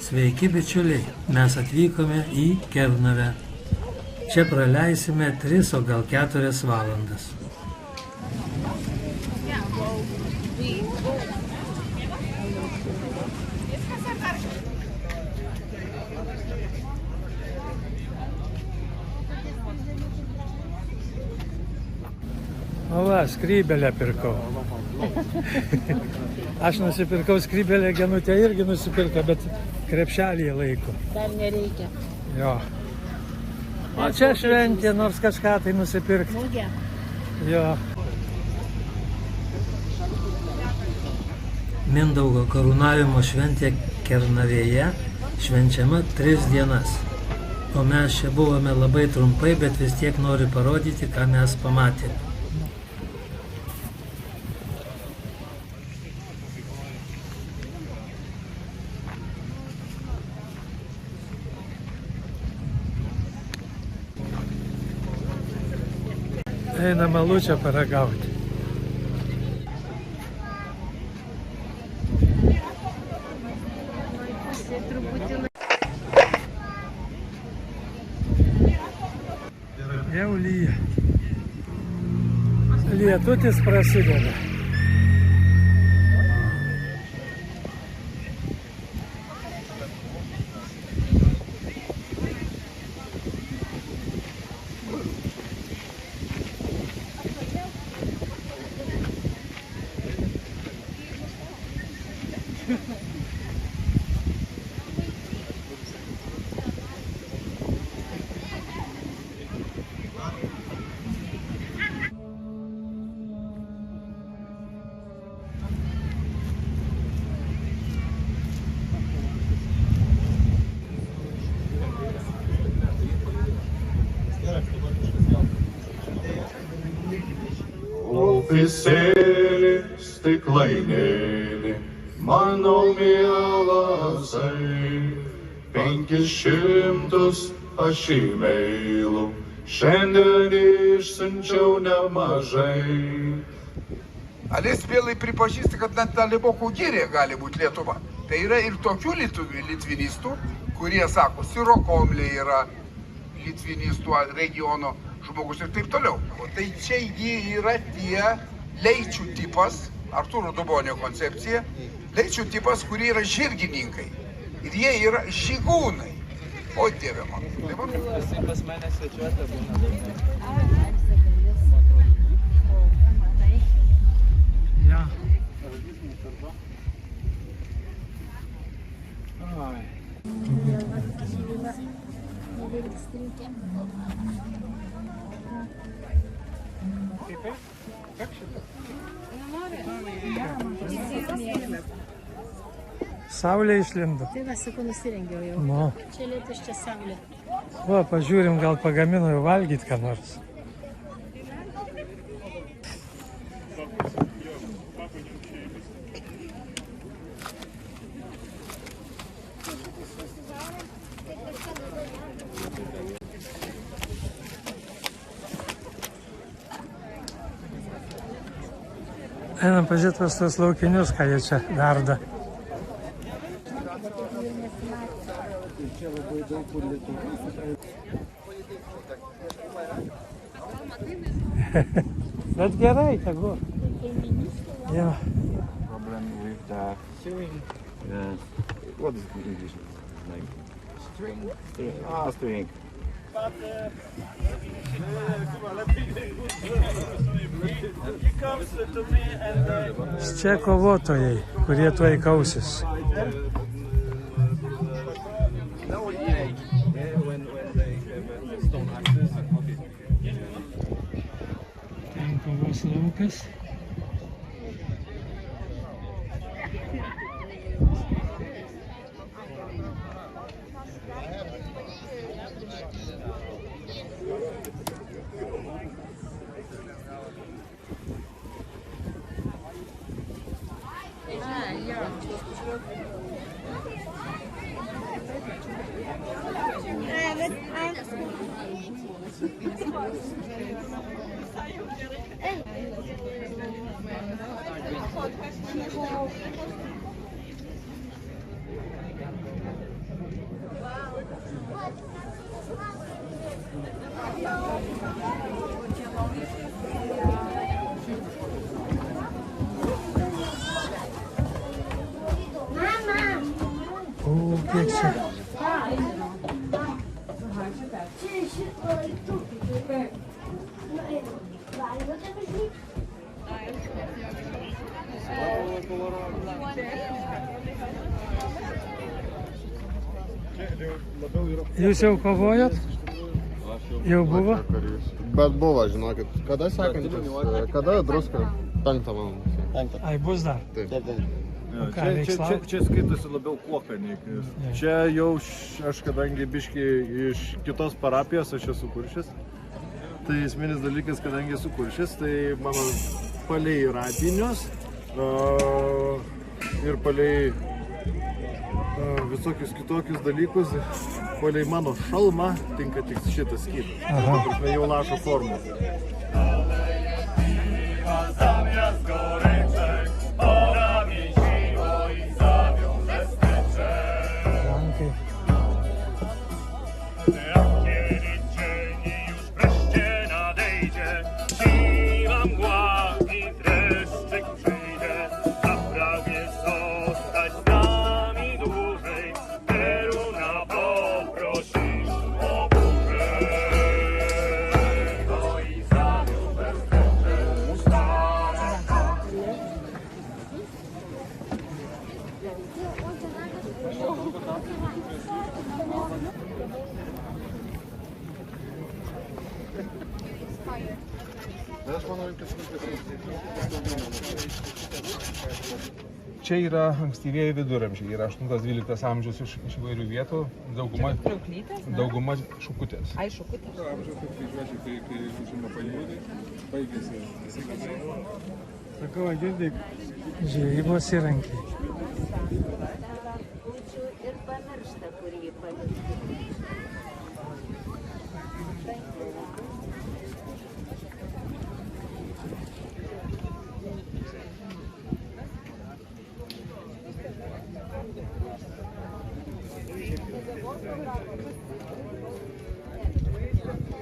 Sveiki bičiuliai, mes atvykome į Kernavę. Čia praleisime 3, o gal 4 valandas. O va, skrybelę pirkau. Aš nusipirkau skrybelę, Genutė irgi nusipirko, bet krepšelį laiko. Dar nereikia. Jo. O čia šventė, nors kažką tai nusipirkti. Mugė. Jo. Mindaugo karūnavimo šventė Kernavėje švenčiama 3 dienas. O mes čia buvome labai trumpai, bet vis tiek noriu parodyti, ką mes pamatėme. Einam alučio paragauti. Jau lyja. Lietutis prasideda. Visėlį stiklainėlį, mano mielasai, 500 aš e-mailų, šiandien išsiunčiau nemažai. Ar jis vėlai pripažįsta, kad net Daliboko girė gali būti Lietuva? Tai yra ir tokių litvinistų, kurie sako, Sirokomlė yra litvinistų regiono žmogus ir taip toliau. O tai čia jie yra tie leičių tipas, Artūro Dubonio koncepcija, leičių tipas, kurie yra žirgininkai. Ir jie yra žygūnai. O Dieve man. Jisai pas mane svečiuota būna. Ja. Saulė išlindo. Tai va, sakau, nusirengiau jau. Nu. Čia lietus, čia saulė. Va, pažiūrim, gal pagamino jau valgyti ką nors. Einam pažiūrėti pas tos laukinius, ką jie čia verda. Čia labai daug kur Lietuvos. Bet gerai, tegu. Jo. Problem with the sewing. Yes. What is it in English? Like string? String. Čia kovotojai, kurie tuoj kausis. Ten kovos laukas. kiek čia. Jūs jau kovojot? Jau buvo? Bet buvo, žinokit. Kada sekantis? Kada druska? 5 valandą. Ai, bus dar? Taip. Čia skaitosi labiau kuoka nei kas. Čia jau aš kadangi biški iš kitos parapijos, aš esu kuršis. Tai esminis dalykas, kadangi esu kuršis, tai mano palei radinius ir palei visokius kitokius dalykus, palei mano šalmą tinka tik šitas skydas. Ta prasme, jau lašo formą. Čia yra ankstyvieji viduramžiai, yra 8-12 amžius iš įvairių vietų, dauguma šukutės. Ai, šukutės. Kai užima pajūrį, baigėsi. Sakau, girdik, žvejybos įrankiai. Ir pamiršta, kur jį palikti.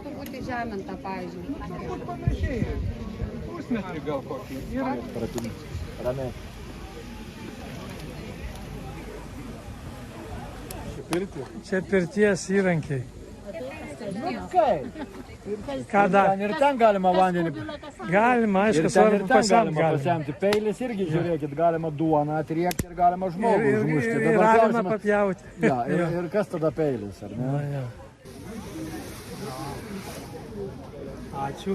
Turbūt įžemintą, pavyzdžiui. Turbūt panašiai. Pusmetrį gal kokį. Ramiai. Čia pirties įrankiai. Ką dar? Ir ten galima vandenį. Galima, aišku, svarbu pasemti. Peilis irgi, žiūrėkit, galima duoną atriekti ir galima žmogų užmušti. Ir galima papjauti. Ja, ir kas tada peilis, ar ne? Ja. Ačiū.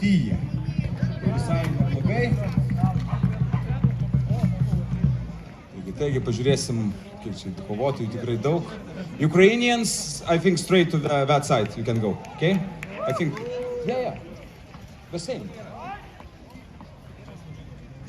Tyja. Visai neblogai. Taigi pažiūrėsim, kiek čia kovotojų tikrai daug. Ukrainians, I think straight to that side you can go, okay? I think, yeah, the same.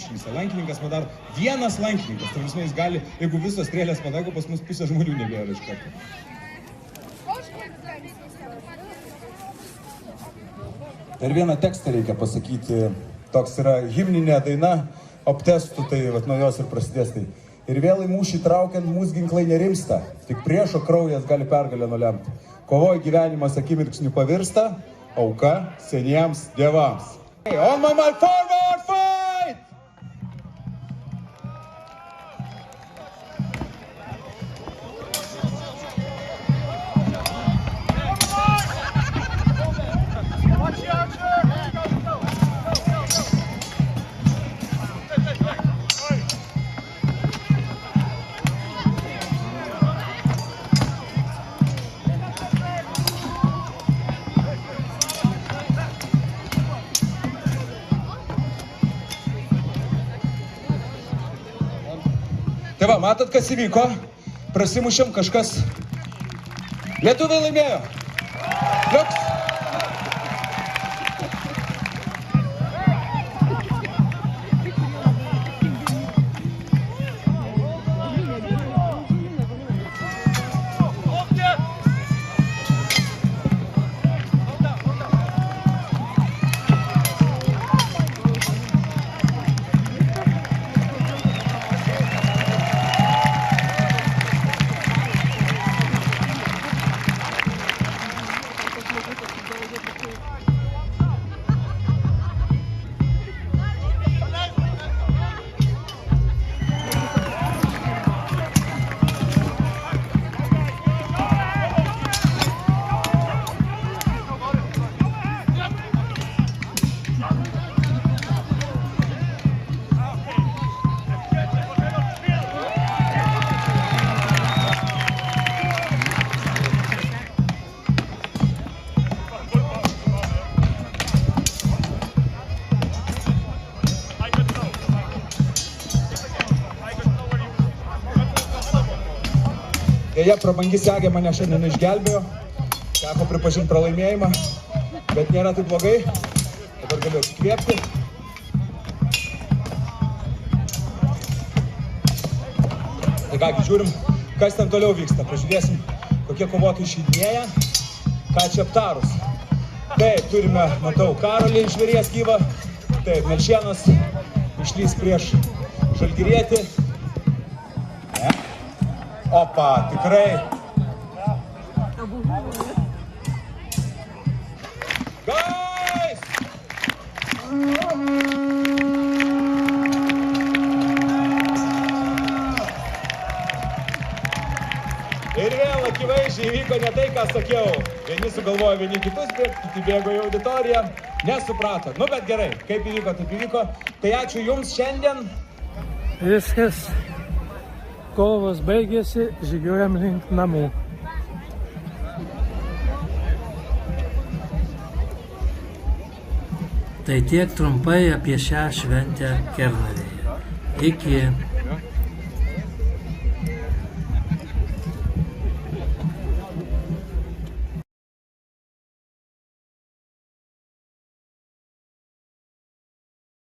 Šis lankininkas padaro, vienas lankininkas, tai vismai jis gali, jeigu visos strėlės padago, pas mus pusė žmonių nebėra iš karto. Per vieną tekstą reikia pasakyti, toks yra himninė daina, optestų, tai vat, nuo jos ir prasidės tai. Ir vėl į mūšį traukiant mūsų ginklai nerimsta, tik priešo kraujas gali pergalę nulemti. Kovoje gyvenimas akimirksniu pavirsta, auka seniems dievams. Hey, on my mark, forward, fight! Tai va, matot, kas įvyko? Prasimušėm kažkas. Lietuviai laimėjo. Liuks. Deja, prabangi segė mane šiandien išgelbėjo. Teko pripažinti pralaimėjimą, bet nėra taip blogai. Dabar galiu atsikvėpti. Tai kągi, žiūrim, kas ten toliau vyksta. Pažiūrėsim, kokie kovotojai išeidinėja, ką čia aptarus. Taip, turime, matau, Karolį iš Žvėries gyvą. Taip, Melšėnas išlys prieš Žalgirietį. Opa, tikrai. Guys! Ir vėl akivaizdžiai įvyko ne tai, ką sakiau. Vieni sugalvojo vieni kitus bėgti, kiti bėgo į auditoriją. Nesuprato. Nu, bet gerai, kaip įvyko, taip įvyko. Tai ačiū Jums šiandien. Viskas. Kovos baigėsi, žygiuojam link namų. Tai tiek trumpai apie šią šventę Kernavėje. Iki.